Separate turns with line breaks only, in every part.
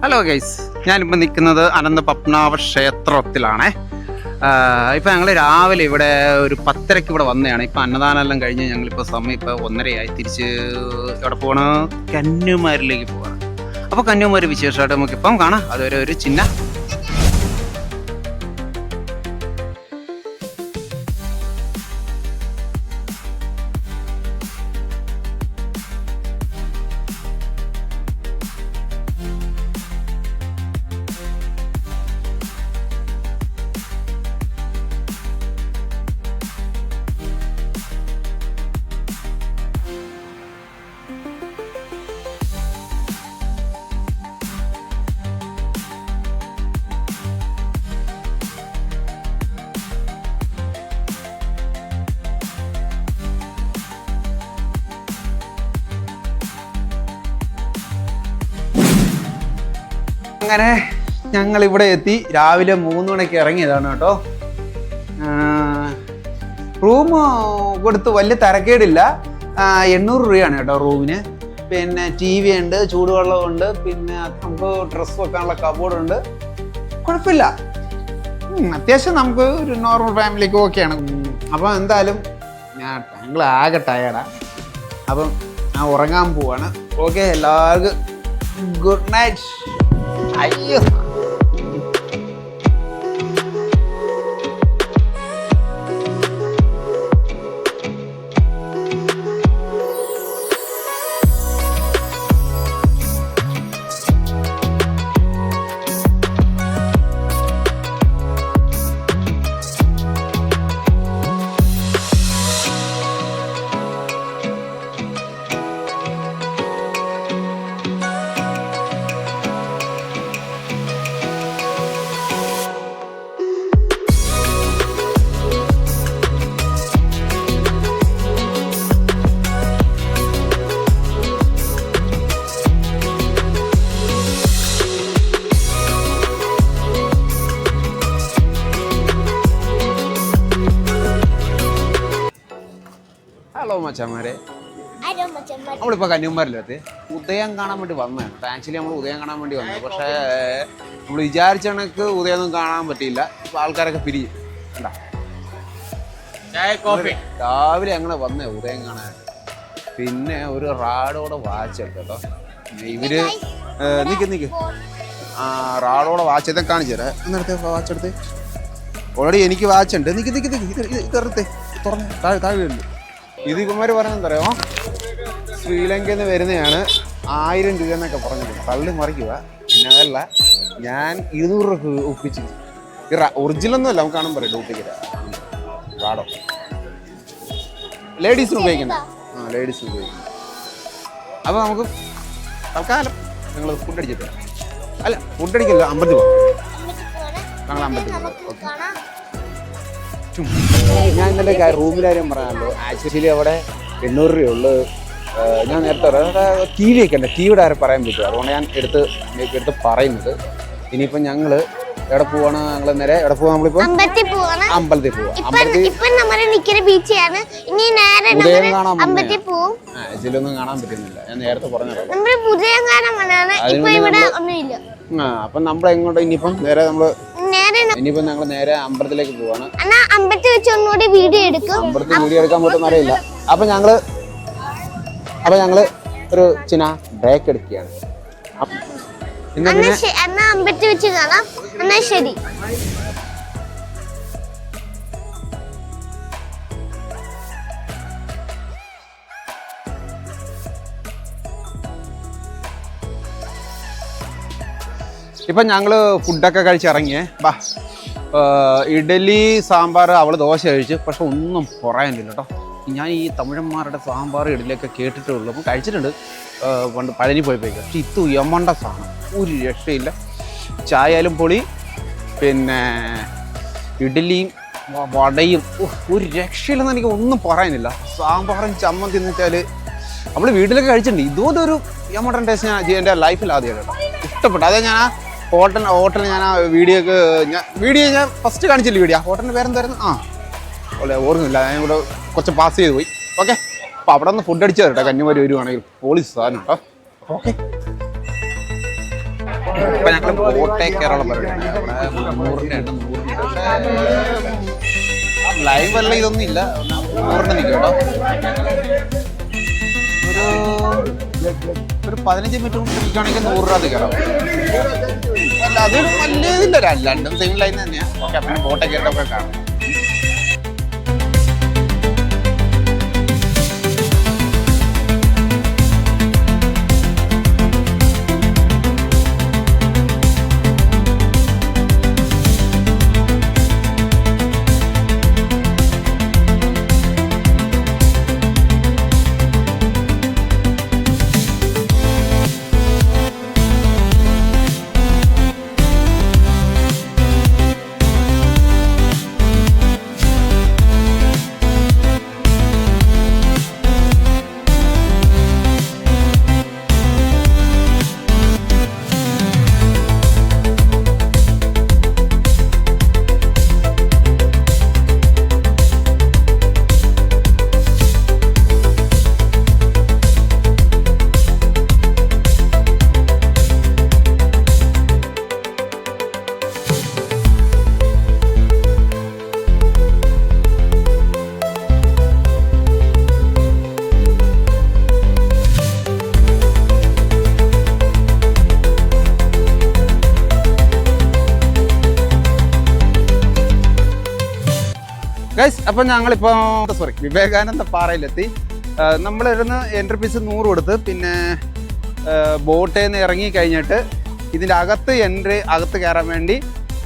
Hello guys, ഞാനിപ്പോൾ നിൽക്കുന്നത് അനന്തപത്മനാഭ ക്ഷേത്രത്തിലാണേ. ഇപ്പം ഞങ്ങൾ രാവിലെ ഇവിടെ ഒരു 10:30 ഇവിടെ വന്നതാണ്. ഇപ്പം അന്നദാനമെല്ലാം കഴിഞ്ഞ് ഞങ്ങളിപ്പോൾ സമയം ഇപ്പോൾ 1:30 തിരിച്ച് എവിടെ പോകണം? കന്യാകുമാരിയിലേക്ക് പോകണം. അപ്പോൾ കന്യാകുമാരി വിശേഷമായിട്ട് നമുക്കിപ്പം കാണാം. അതുവരെ ഒരു ചിന്ന അങ്ങനെ ഞങ്ങളിവിടെ എത്തി. രാവിലെ 3 മണിക്ക് ഇറങ്ങിയതാണ് കേട്ടോ. റൂം കൊടുത്ത് വലിയ തരക്കേടില്ല. 800 രൂപയാണ് കേട്ടോ റൂമിന്. പിന്നെ TV ഉണ്ട്, ചൂടുവെള്ളമുണ്ട്, പിന്നെ നമുക്ക് ഡ്രസ്സ് വെക്കാനുള്ള കബോർഡുണ്ട്. കുഴപ്പമില്ല, അത്യാവശ്യം നമുക്ക് ഒരു നോർമൽ ഫാമിലിക്ക് ഓക്കെയാണ്. അപ്പം എന്തായാലും ഞങ്ങൾ ആകെ ടയേർഡാണ്. അപ്പം ഞാൻ ഉറങ്ങാൻ പോവാണ്. ഓക്കെ, എല്ലാവർക്കും ഗുഡ് നൈറ്റ്. അയ്യോ, ഹലോ മച്ചാമാരെ, നമ്മളിപ്പോൾ കന്യാകുമാരിയിലെത്തി. ഉദയം കാണാൻ വേണ്ടി വന്നതാണ്. ആക്ച്വലി നമ്മൾ ഉദയം കാണാൻ വേണ്ടി വന്നത്, പക്ഷേ നമ്മൾ വിചാരിച്ച കണക്ക് ഉദയമൊന്നും കാണാൻ പറ്റിയില്ല. ഇപ്പോൾ ആൾക്കാരൊക്കെ പിരിയും. കണ്ടാ, രാവിലെ അങ്ങനെ വന്നേ ഉദയം കാണാൻ. പിന്നെ ഒരു റാഡോടെ വാച്ച് കേട്ടോ. ഇവര് നിൽക്ക് റാഡോടെ വാച്ച് ഇതൊക്കെ കാണിച്ചു തരാം. എന്നിടത്തെ വാച്ച് എടുത്ത് ഓൾറെഡി എനിക്ക് വാച്ച് ഉണ്ട്. ഇതെടുത്തേ, തുറന്ന് താഴെ ഉണ്ട്. ഇത് ഇവന്മാർ പറയുന്നറിയാമോ, ശ്രീലങ്കയിൽ നിന്ന് വരുന്നതാണ്, 1000 രൂപ എന്നൊക്കെ പറഞ്ഞത്. തള്ളി മറിക്കുക. പിന്നെ അതല്ല, ഞാൻ 200 രൂപ ഒപ്പിച്ചു. ഒറിജിനലൊന്നും അല്ല, നമുക്ക് കാണാൻ പറയും ഡ്യൂപ്ലിക്കേറ്റ് റാഡോ. ലേഡീസിന് ഉപയോഗിക്കുന്നത്. ലേഡീസിന് ഉപയോഗിക്കുന്നത്. അപ്പോൾ നമുക്ക് തൽക്കാലം ഞങ്ങൾ ഫുഡ് അടിച്ചിട്ട്, അല്ല ഫുഡ് അടിക്കല്ലോ, അമ്പലത്തിൽ പോകാം. ഞങ്ങൾ അമ്പലത്തിൽ പോകാം. ഓക്കെ, ഞാൻ ഇന്നലെ റൂമിലാരും പറയാമല്ലോ. ആക്ച്വലി അവിടെ 800 രൂപയുള്ളൂ. ഞാൻ നേരത്തെ TV ഒക്കെ ഉണ്ട്, TVയുടെ ആരും പറയാൻ പറ്റും. അതുകൊണ്ട് ഞാൻ എടുത്ത് പറയുന്നത്. ഇനിയിപ്പം ഞങ്ങൾ എവിടെ പോവാണ്? ഞങ്ങൾ നേരെ എവിടെ പോവാ? നമ്മളിപ്പോ അമ്പലത്തിൽ പോവാം. ഉദയം കാണാൻ ഇതിലൊന്നും കാണാൻ പറ്റുന്നില്ല. ഞാൻ നേരത്തെ പറഞ്ഞത്. അപ്പം നമ്മൾ എങ്ങോട്ട് ഇനിയിപ്പം നേരെ ഇനിയിപ്പം ഞങ്ങൾ നേരെ അമ്പലത്തിലേക്ക് പോവാണ്. അമ്പലത്തിൽ വീഡിയോ എടുക്കാൻ പറ്റുന്ന അറിയില്ല. അപ്പൊ ഞങ്ങള് ഒരു ചിന്ന ബ്രേക്ക് എടുക്കുകയാണ്.
അമ്പലത്തിൽ വെച്ച് കാണാം. എന്നാ ശരി.
ഇപ്പം ഞങ്ങൾ ഫുഡൊക്കെ കഴിച്ചിറങ്ങിയേ. ഇഡലി സാമ്പാർ, അവൾ ദോശ കഴിച്ചു. പക്ഷെ ഒന്നും പറയാനില്ല കേട്ടോ. ഞാൻ ഈ തമിഴന്മാരുടെ സാമ്പാർ ഇഡലിയൊക്കെ കേട്ടിട്ടേ ഉള്ളൂ. അപ്പം കഴിച്ചിട്ടുണ്ട് പണ്ട് പഴനി പോയപ്പോഴേക്കും. പക്ഷെ ഇത് യമണ്ട സാധനം, ഒരു രക്ഷയില്ല. ചായയാലും പൊളി, പിന്നെ ഇഡലിയും വടയും ഒരു രക്ഷയില്ലെന്ന് എനിക്ക് ഒന്നും പറയാനില്ല. സാമ്പാറും ചമ്മന്തി എന്ന് വെച്ചാൽ നമ്മൾ വീട്ടിലൊക്കെ കഴിച്ചിട്ടുണ്ട്. ഇതുപോലെ ഒരു യമണ്ടൻ ടേസ്റ്റ് ഞാൻ എൻ്റെ ലൈഫിൽ ആദ്യമായിട്ട് കേട്ടോ ഇഷ്ടപ്പെട്ടു. അതേ ഞാൻ ഹോട്ടൽ ഞാൻ ആ വീഡിയോ ഞാൻ ഫസ്റ്റ് കാണിച്ചില്ല. വീഡിയോ ഹോട്ടലിൻ്റെ പേരെന്തായിരുന്നു? ഓർമ്മയില്ല, ഞാൻ ഇവിടെ കുറച്ച് പാസ് ചെയ്ത് പോയി. ഓക്കെ, അപ്പോൾ അവിടെ നിന്ന് ഫുഡ് അടിച്ചു തരട്ടെ. കന്യാകുമാരി വരുവാണെങ്കിൽ പോളീസ് സാധനം കേട്ടോ. ഓക്കെ, ഇപ്പം ഞങ്ങൾ ബോട്ടേ കേരള പരിപാടിയാണ് അവിടെ 100-ന്റെ ഉണ്ട് 100-ന്റെ പക്ഷേ ലൈവ് അല്ല ഇതൊന്നും ഇല്ല 100-ന് നിൽക്കും കേട്ടോ ഒരു 15 മിനിറ്റ് കൊണ്ട് നിൽക്കുകയാണെങ്കിൽ 100 രൂപ കയറാം അല്ല അതൊരു വലിയ ഇതില്ല രണ്ടും സെയിം ലൈൻ തന്നെയാണ് ഓക്കെ പിന്നെ ബോട്ടേ കേട്ടൊക്കെ കാണാം ഗൈസ് അപ്പം ഞങ്ങളിപ്പോൾ വിവേകാനന്ദ പാറയിലെത്തി നമ്മളിരുന്ന് എൻട്രി ഫീസ് 100 കൊടുത്ത് പിന്നെ ബോട്ടിൽ നിന്ന് ഇറങ്ങി കഴിഞ്ഞിട്ട് ഇതിൻ്റെ അകത്ത് കയറാൻ വേണ്ടി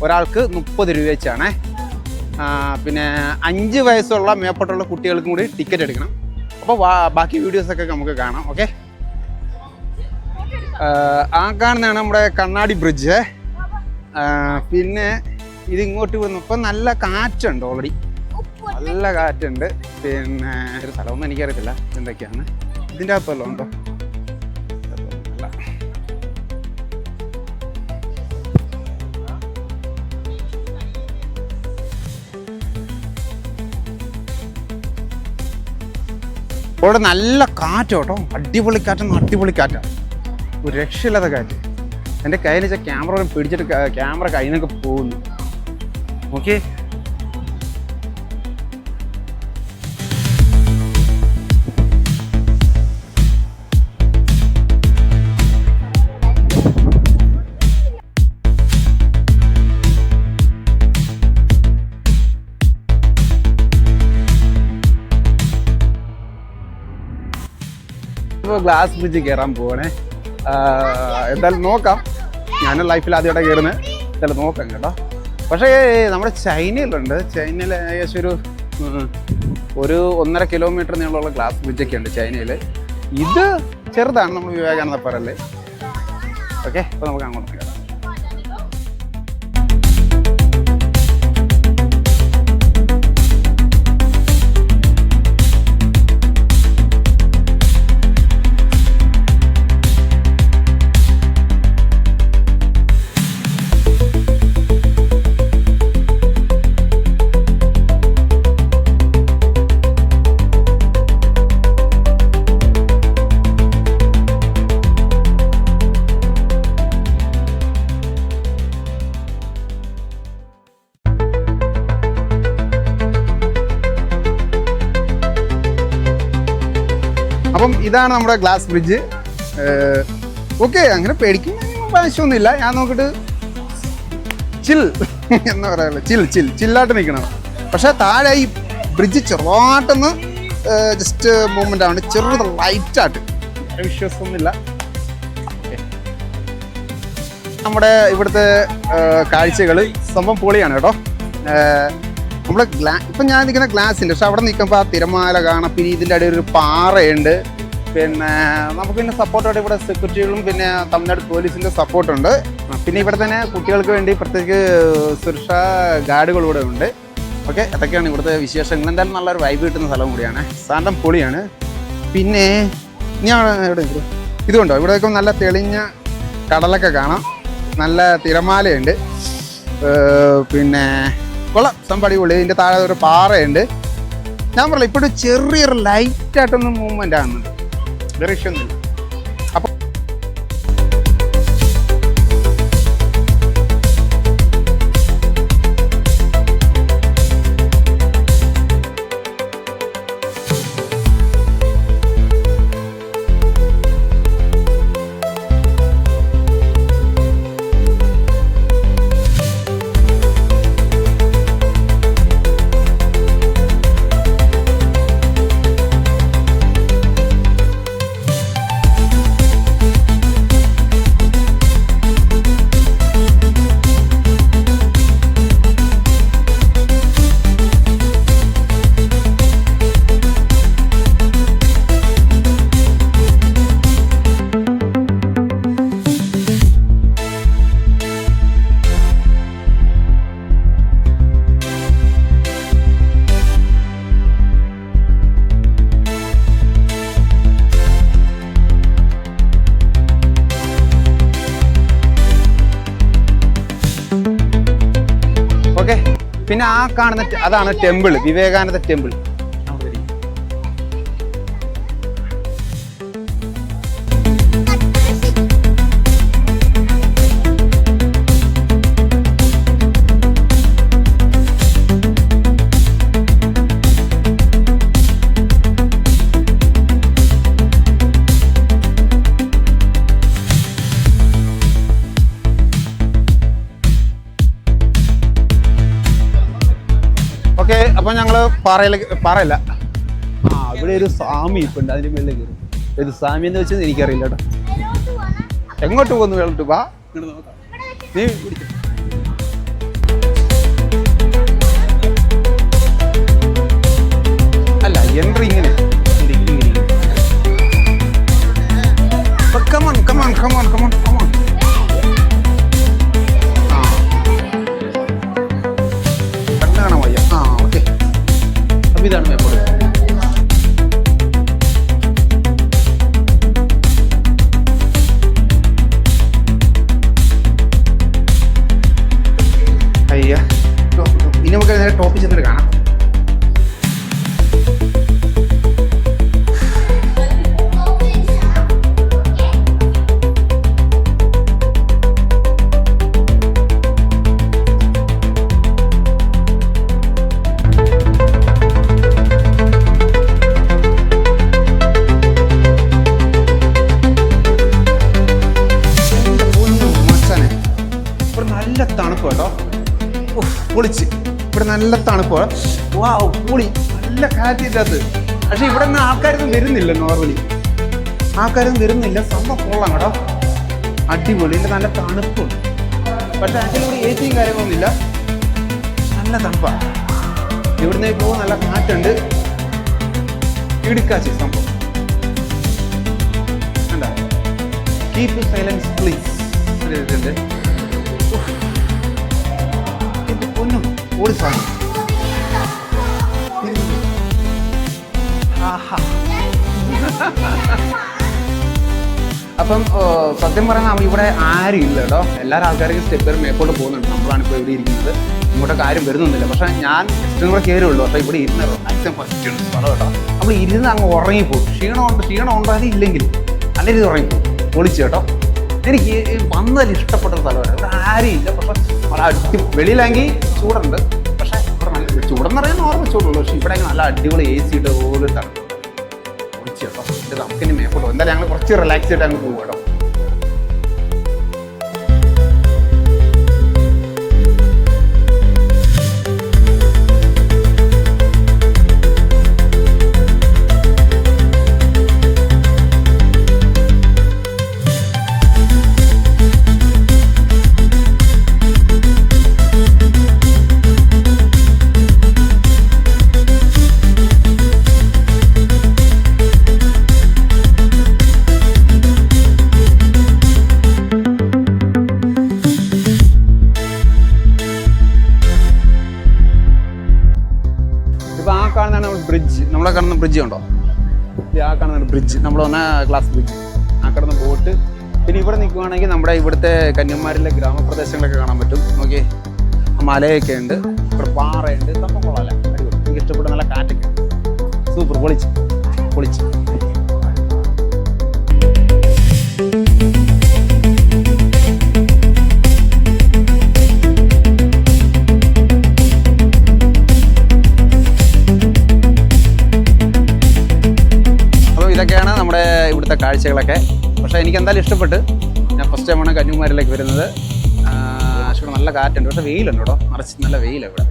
ഒരാൾക്ക് 30 രൂപ വെച്ചാണേ പിന്നെ 5 വയസ്സുള്ള മേപ്പെട്ടുള്ള കുട്ടികൾക്കും കൂടി ടിക്കറ്റ് എടുക്കണം അപ്പോൾ ബാക്കി വീഡിയോസൊക്കെ നമുക്ക് കാണാം ഓക്കെ ആ കാണുന്നതാണ് നമ്മുടെ കണ്ണാടി ബ്രിഡ്ജ് പിന്നെ ഇതിങ്ങോട്ട് വന്നപ്പോൾ നല്ല കാറ്റുണ്ട് ഓൾറെഡി നല്ല കാറ്റുണ്ട് പിന്നെ ഒരു സ്ഥലമൊന്നും എനിക്കറിയത്തില്ല എന്തൊക്കെയാണ് ഇതിൻ്റെ അകത്തല്ലോ ഉണ്ടോ അല്ല ഇവിടെ നല്ല കാറ്റ് കേട്ടോ അടിപൊളി കാറ്റാണ് ഒരു രക്ഷയില്ലാത്ത കാറ്റ് എൻ്റെ കയ്യിൽ വെച്ചാൽ ക്യാമറ പിടിച്ചിട്ട് ക്യാമറ കയ്യിൽ നിന്നൊക്കെ പോകുന്നു ഓക്കെ ഗ്ലാസ് ബ്രിഡ്ജ് കയറാൻ പോവാണേ എന്തായാലും നോക്കാം ഞാൻ ലൈഫിൽ ആദ്യമായിട്ട് കയറുന്നത് എന്തായാലും നോക്കാം കേട്ടോ പക്ഷേ നമ്മുടെ ചൈനയിലുണ്ട് ചൈനയിൽ ഏകദേശം ഒരു 1.5 കിലോമീറ്റർ നീളമുള്ള ഗ്ലാസ് ബ്രിഡ്ജൊക്കെ ഉണ്ട് ചൈനയിൽ ഇത് ചെറുതാണ് നമ്മൾ വിവേകാനന്ദ പാറല്ലേ ഓക്കെ അപ്പോൾ നമുക്ക് അങ്ങോട്ട് കയറാം അപ്പം ഇതാണ് നമ്മുടെ ഗ്ലാസ് ബ്രിഡ്ജ് ഓക്കെ അങ്ങനെ പേടിക്കുന്ന ആവശ്യമൊന്നുമില്ല ഞാൻ നോക്കിയിട്ട് ചിൽ എന്ന് പറയാമല്ലോ ചില്ലായിട്ട് നിൽക്കണം പക്ഷേ താഴെ ഈ ബ്രിഡ്ജ് ചെറുതായിട്ടൊന്ന് ജസ്റ്റ് മൂവ്മെൻ്റ് ആണ് ചെറുത് ലൈറ്റായിട്ട് വിശ്വാസമൊന്നുമില്ല ഓക്കെ നമ്മുടെ ഇവിടുത്തെ കാഴ്ചകൾ സംഭവം പൊളിയാണ് കേട്ടോ നമ്മുടെ ഇപ്പം ഞാൻ നിൽക്കുന്ന ഗ്ലാസ്സിൻ്റെ പക്ഷെ അവിടെ നിൽക്കുമ്പോൾ ആ തിരമാല കാണാം പിന്നെ ഇതിൻ്റെ ഇടയിൽ ഒരു പാറയുണ്ട് പിന്നെ നമുക്ക് പിന്നെ സപ്പോർട്ടായിട്ട് ഇവിടെ സെക്യൂരിറ്റികളും പിന്നെ തമിഴ്നാട് പോലീസിൻ്റെ സപ്പോർട്ടുണ്ട് പിന്നെ ഇവിടെ തന്നെ കുട്ടികൾക്ക് വേണ്ടി പ്രത്യേക സുരക്ഷാ ഗാർഡുകൾ ഇവിടെ ഉണ്ട് ഓക്കെ അതൊക്കെയാണ് ഇവിടുത്തെ വിശേഷങ്ങൾ എന്തായാലും നല്ലൊരു വൈബ് കിട്ടുന്ന സ്ഥലം കൂടിയാണ് സാധനം പൊളിയാണ് പിന്നെ ഞാൻ എവിടെ ഇതുകൊണ്ടോ ഇവിടെയൊക്കെ നല്ല തെളിഞ്ഞ കടലൊക്കെ കാണാം നല്ല തിരമാലയുണ്ട് പിന്നെ കൊള്ളാം സംഭടി പൊളി ഇതിൻ്റെ താഴെ ഒരു പാറയുണ്ട് ഞാൻ പറഞ്ഞില്ല ഇപ്പോൾ ചെറിയൊരു ലൈറ്റായിട്ടൊന്ന് മൂവ്മെൻ്റ് ആകുന്നുണ്ട് വേറെ ഇഷ്യൊന്നുമില്ല അപ്പോൾ പിന്നെ ആ കാണുന്ന അതാണ് ടെമ്പിൾ, വിവേകാനന്ദ ടെമ്പിൾ. ഓക്കെ, അപ്പൊ ഞങ്ങള് പാറയല്ല, ഇവിടെ ഒരു സ്വാമി ഇപ്പൊ ഉണ്ട്, അതിന്റെ മേളിൽ കയറും. ഏത് സ്വാമി എന്ന് വെച്ചാൽ എനിക്കറിയില്ല കേട്ടോ. എങ്ങോട്ട് പോകുന്നു? വേളിട്ട് വാ, നീ പിടിച്ചു. അല്ല, എൻട്രി ഇങ്ങനെ. Come on come on come on come on come on. ഇതാണ് മേപ്പോട്. അയ്യ, ഇനി നമുക്ക് നേരെ ടോപ്പിൽ ചെന്നിട്ട് കാണാം. നല്ല തണുപ്പ് കേട്ടോ, പൊളിച്ച്. ഇവിടെ നല്ല തണുപ്പ്, വാവ് പൊളി, നല്ല കാറ്റില്ലാത്ത. പക്ഷെ ഇവിടെ നിന്ന് ആൾക്കാരൊന്നും വരുന്നില്ല, നോർമലി ആൾക്കാരൊന്നും വരുന്നില്ല. സംഭവം കൊള്ളാം കേട്ടോ, അടിപൊളി. നല്ല തണുപ്പുണ്ട്. പക്ഷെ ആക്ച്വലി ഇവിടെ എ സിയും കാര്യങ്ങളൊന്നുമില്ല, നല്ല തണുപ്പാണ്. ഇവിടുന്ന് ഇപ്പോൾ നല്ല കാറ്റുണ്ട്, ഇടുക്കാച്ചി സംഭവം. എന്താ കീപ് സൈലൻസ് പ്ലീസ് ഉണ്ട്. പൊന്നും ഓടി സാധനം. അപ്പം സത്യം പറഞ്ഞാൽ ഇവിടെ ആരും ഇല്ല കേട്ടോ. എല്ലാവരും ആൾക്കാർക്ക് സ്റ്റെപ്പ് മേപ്പോട്ട് പോകുന്നുണ്ട്. നമ്മളാണ് ഇപ്പോൾ ഇവിടെ ഇരിക്കുന്നത്, ഇങ്ങോട്ടൊക്കെ ആരും വരുന്നൊന്നുമില്ല. പക്ഷെ ഞാൻ ജസ്റ്റ് കൂടെ കയറുള്ളൂ. അപ്പോൾ ഇവിടെ ഇരുന്ന് റിലാക്സ് പറ്റുന്ന സ്ഥലം കേട്ടോ. നമ്മൾ ഇരുന്ന് അങ്ങ് ഉറങ്ങിപ്പോകും. ക്ഷീണം ഉണ്ടോ അതില്ലെങ്കിൽ നല്ല രീതി ഉറങ്ങിപ്പോകും. പൊളിച്ച് കേട്ടോ. എനിക്ക് വന്നതിൽ ഇഷ്ടപ്പെട്ട സ്ഥലമാണ്. ഇവിടെ ആരും ഇല്ല. പക്ഷെ വെളിയിലാണെങ്കിൽ ചൂടുണ്ട്. പക്ഷെ ഇവിടെ നല്ല ചൂടെന്ന് പറയാൻ നോർമൽ ചൂടുള്ളൂ. പക്ഷെ ഇവിടെ നല്ല അടിപൊളി AC ഇട്ട് ഓരോ തണുപ്പ് പൊളിച്ച് കേട്ടോ. ഇത് നമുക്കിനി മേപ്പോട്ടോ. എന്തായാലും ഞങ്ങൾ കുറച്ച് റിലാക്സ് ചെയ്തിട്ട് അങ്ങ് പോകും കേട്ടോ. ബ്രിഡ്ജ്, നമ്മളെ കാണുന്ന ബ്രിഡ്ജ് ഉണ്ടോ? ആ കാണുന്ന ബ്രിഡ്ജ്, നമ്മൾ വന്ന ഗ്ലാസ് ബ്രിഡ്ജ്, ആ കാണുന്ന ബോട്ട്. പിന്നെ ഇവിടെ നിൽക്കുവാണെങ്കിൽ നമ്മുടെ ഇവിടുത്തെ കന്യാകുമാരിയിലെ ഗ്രാമപ്രദേശങ്ങളൊക്കെ കാണാൻ പറ്റും. നോക്കിയേ, മലയൊക്കെ ഉണ്ട്, ഇവിടെ പാറയുണ്ട്. സംഭവം കൊള്ളാമല്ല, അടിപൊളി. എനിക്ക് ഇഷ്ടപ്പെട്ട നല്ല കാറ്റൊക്കെ, സൂപ്പർ, പൊളിച്ച് പൊളിച്ച്. ഇതൊക്കെയാണ് നമ്മുടെ ഇവിടുത്തെ കാഴ്ചകളൊക്കെ. പക്ഷേ എനിക്ക് എന്തായാലും ഇഷ്ടപ്പെട്ട്. ഞാൻ ഫസ്റ്റ് ടൈമാണ് കന്യാകുമാരിയിലേക്ക് വരുന്നത്. പക്ഷേ ഇവിടെ നല്ല കാറ്റുണ്ട്. പക്ഷേ വെയിലുണ്ട് കേട്ടോ, നിറച്ച് നല്ല വെയിലാണ് ഇവിടെ.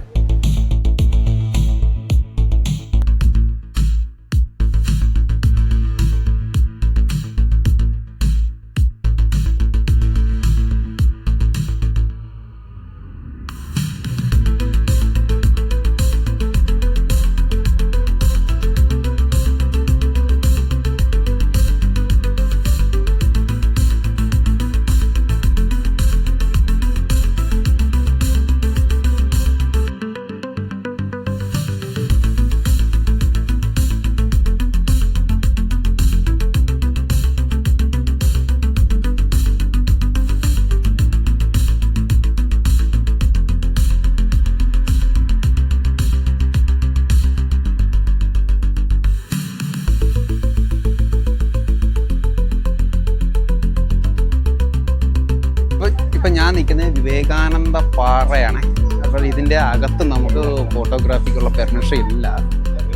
ഞാൻ നിൽക്കുന്നത് വിവേകാനന്ദ പാറയാണ്. അപ്പോൾ ഇതിൻ്റെ അകത്ത് നമുക്ക് ഫോട്ടോഗ്രാഫിക്കുള്ള പെർമിഷൻ ഇല്ല.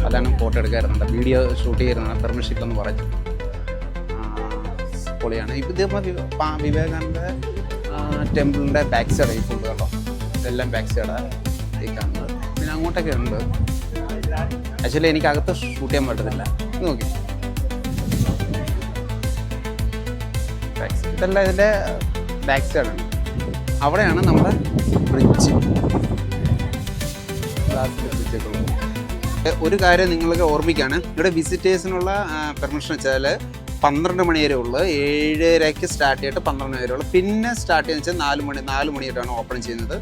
അതാണ് ഫോട്ടോ എടുക്കാറുണ്ട്, വീഡിയോ ഷൂട്ട് ചെയ്യുന്നതാണ്, പെർമിഷൻ ഇല്ലെന്ന് പറഞ്ഞു. പൊളിയാണ്. ഇതിപ്പോൾ വിവേകാനന്ദ ടെമ്പിളിൻ്റെ ബാക്ക് സൈഡ് ഈ ഫുഡ് കേട്ടോ, ഇതെല്ലാം ബാക്ക് സൈഡാണ് ഈ കാണുന്നത്. പിന്നെ അങ്ങോട്ടൊക്കെ ഉണ്ട്. ആക്ച്വലി എനിക്ക് അകത്ത് ഷൂട്ട് ചെയ്യാൻ പറ്റത്തില്ല. നോക്കി ബാക്ക് സൈഡ്, ഇതെല്ലാം ഇതിൻ്റെ ബാക്ക് സൈഡാണ്. അവിടെയാണ് നമ്മുടെ ബ്രിഡ്ജ്, ബ്രിഡ്ജൊക്കെ ഉള്ളത്. ഒരു കാര്യം നിങ്ങൾക്ക് ഓർമ്മിക്കുകയാണ്, ഇവിടെ വിസിറ്റേഴ്സിനുള്ള പെർമിഷൻ വെച്ചാൽ 12 മണി വരെ ഉള്ളു. 7:30 സ്റ്റാർട്ട് ചെയ്തിട്ട് 12 വരെ ഉള്ളു. പിന്നെ സ്റ്റാർട്ട് ചെയ്യുന്നത് വെച്ചാൽ 4 മണിയായിട്ടാണ് ഓപ്പൺ ചെയ്യുന്നത്.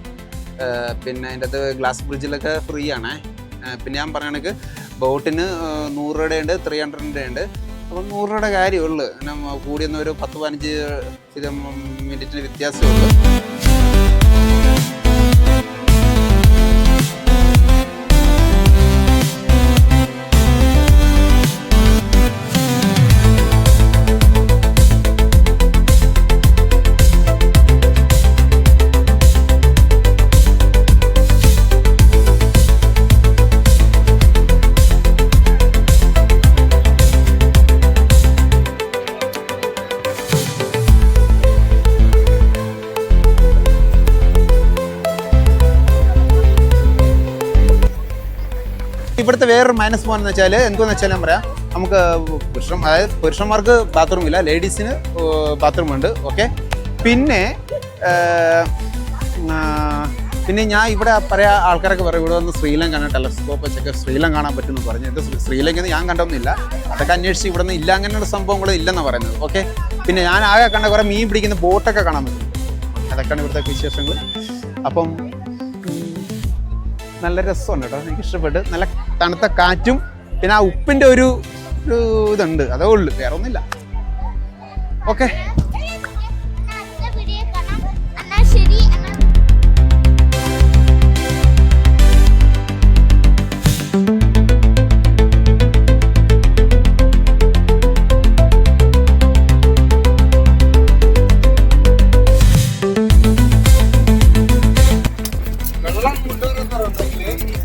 പിന്നെ അതിൻ്റെ അകത്ത് ഗ്ലാസ് ബ്രിഡ്ജിലൊക്കെ ഫ്രീ ആണ്. പിന്നെ ഞാൻ പറയുകയാണെങ്കിൽ ബോട്ടിന് 100 രൂപയുടെ ഉണ്ട്, 300 ഉണ്ട്. അപ്പം 100 രൂപയുടെ കാര്യമുള്ളൂ. പിന്നെ കൂടിയൊന്നും ഒരു 10-15 മിനിറ്റിന് വ്യത്യാസമുള്ളൂ. ഇവിടുത്തെ വേറൊരു മൈനസ് പോയിന്റ് എന്ന് വെച്ചാൽ എന്തെന്ന് വെച്ചാൽ ഞാൻ പറയാം, നമുക്ക് പുരുഷന്മാർക്ക് ബാത്റൂം ഇല്ല, ലേഡീസിന് ബാത്റൂം ഉണ്ട്. ഓക്കെ. പിന്നെ ഞാൻ ഇവിടെ പറയാ ആൾക്കാരൊക്കെ പറയും ഇവിടെ വന്ന് ശ്രീലങ്കാണ് ടെലസ്കോപ്പ് വെച്ചൊക്കെ ശ്രീലങ്ക കാണാൻ പറ്റുമെന്ന് പറഞ്ഞു. ഇത് ശ്രീലങ്കയിൽ ഞാൻ കണ്ടൊന്നുമില്ല, അതൊക്കെ അന്വേഷിച്ച് ഇവിടെ നിന്ന് ഇല്ല, അങ്ങനെയുള്ള സംഭവങ്ങളും ഇല്ലെന്നാണ് പറയുന്നത്. ഓക്കെ. പിന്നെ ഞാൻ ആകെ കണ്ട കുറേ മീൻ പിടിക്കുന്ന ബോട്ടൊക്കെ കാണാൻ പറ്റും. അതൊക്കെയാണ് ഇവിടുത്തെ വിശേഷങ്ങൾ. അപ്പം നല്ല രസമുണ്ട് കേട്ടോ, എനിക്ക് ഇഷ്ടപ്പെട്ട്. നല്ല തണുത്ത കാറ്റും പിന്നെ ആ ഉപ്പിൻ്റെ ഒരു ഇതുണ്ട്, അതേ ഉള്ളു, വേറെ ഒന്നുമില്ല. ഓക്കെ.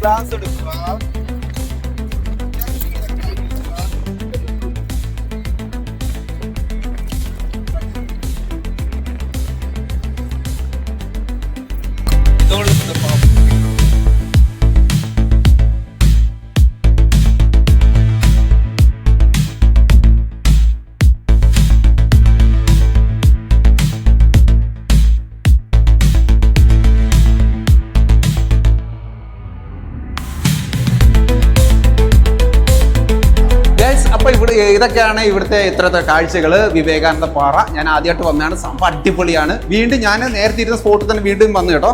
ഗ്ലാസ് എടുക്കുക. അപ്പോൾ ഇതൊക്കെയാണ് ഇവിടുത്തെ ഇത്രത്തെ കാഴ്ചകൾ. വിവേകാനന്ദ പാറ ഞാൻ ആദ്യമായിട്ട് വന്നതാണ്, സംഭവം അടിപൊളിയാണ്. വീണ്ടും ഞാൻ നേരത്തെ ഇരുന്ന സ്പോട്ടിൽ തന്നെ വീണ്ടും വന്നു കേട്ടോ.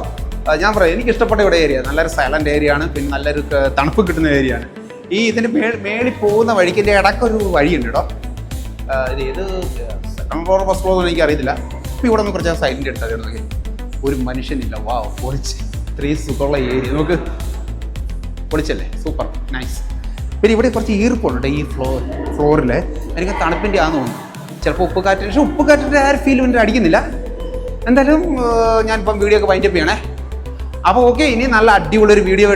ഞാൻ പറയാം, എനിക്ക് ഇഷ്ടപ്പെട്ട ഇവിടെ ഏരിയ നല്ലൊരു സൈലന്റ് ഏരിയ ആണ്, പിന്നെ നല്ലൊരു തണുപ്പ് കിട്ടുന്ന ഏരിയ ആണ്. ഇതിൻ്റെ മേളിൽ പോകുന്ന വഴിക്കിൻ്റെ ഇടയ്ക്കൊരു വഴിയുണ്ട് കേട്ടോ. ഇത് സെക്കൻഡ് ഫ്ലോർ ഫസ്റ്റ് ഫ്ലോർ എനിക്ക് അറിയത്തില്ല. അപ്പോൾ ഇവിടെ നിന്ന് കുറച്ച് സൈലന്റ് എടുത്താൽ നോക്കി, ഒരു മനുഷ്യനില്ല. വാ, പൊളിച്ച് ഇത്രയും സുഖമുള്ള ഏരിയ നോക്ക്, പൊളിച്ചല്ലേ, സൂപ്പർ നൈസ്. പിന്നെ ഇവിടെ കുറച്ച് ഈർപ്പുണ്ട് ഈ ഫ്ലോറിൽ, എനിക്ക് തണുപ്പിൻ്റെ ആണെന്ന് തോന്നുന്നു. ചിലപ്പോൾ ഉപ്പുകാറ്റ്, പക്ഷേ ഉപ്പുകാറ്റിൻ്റെ ആ ഒരു ഫീൽ വേണ്ടി അടിക്കുന്നില്ല. എന്തായാലും ഞാനിപ്പം വീഡിയോ ഒക്കെ വൈൻഡപ്പ് ചെയ്യണേ. അപ്പോൾ ഓക്കെ, ഇനി നല്ല അടിപൊളിയൊരു വീഡിയോ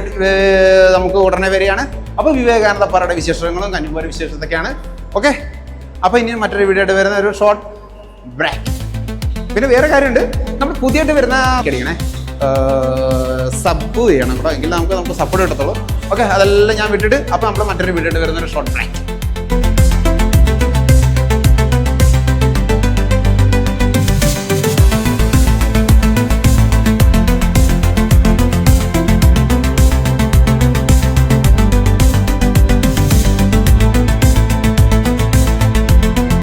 നമുക്ക് ഉടനെ വരികയാണ്. അപ്പോൾ വിവേകാനന്ദ പാറയുടെ വിശേഷങ്ങളും കന്യാകുമാരി വിശേഷത്തൊക്കെയാണ്. ഓക്കെ. അപ്പോൾ ഇനി മറ്റൊരു വീഡിയോ ആയിട്ട് വരുന്ന ഒരു ഷോർട്ട് ബ്രേക്ക്. പിന്നെ വേറെ കാര്യമുണ്ട്, നമ്മൾ പുതിയതായിട്ട് വരുന്ന കഴിയണേ സബ് ചെയ്യണം കേട്ടോ, എങ്കിൽ നമുക്ക് സപ്പോർട്ട് കിട്ടത്തുള്ളൂ. ഓക്കെ, അതെല്ലാം ഞാൻ വിട്ടിട്ട് അപ്പോൾ നമ്മൾ മറ്റൊരു വീഡിയോ ആയിട്ട് വരുന്ന ഒരു ഷോർട്ട് ബ്രേക്ക്.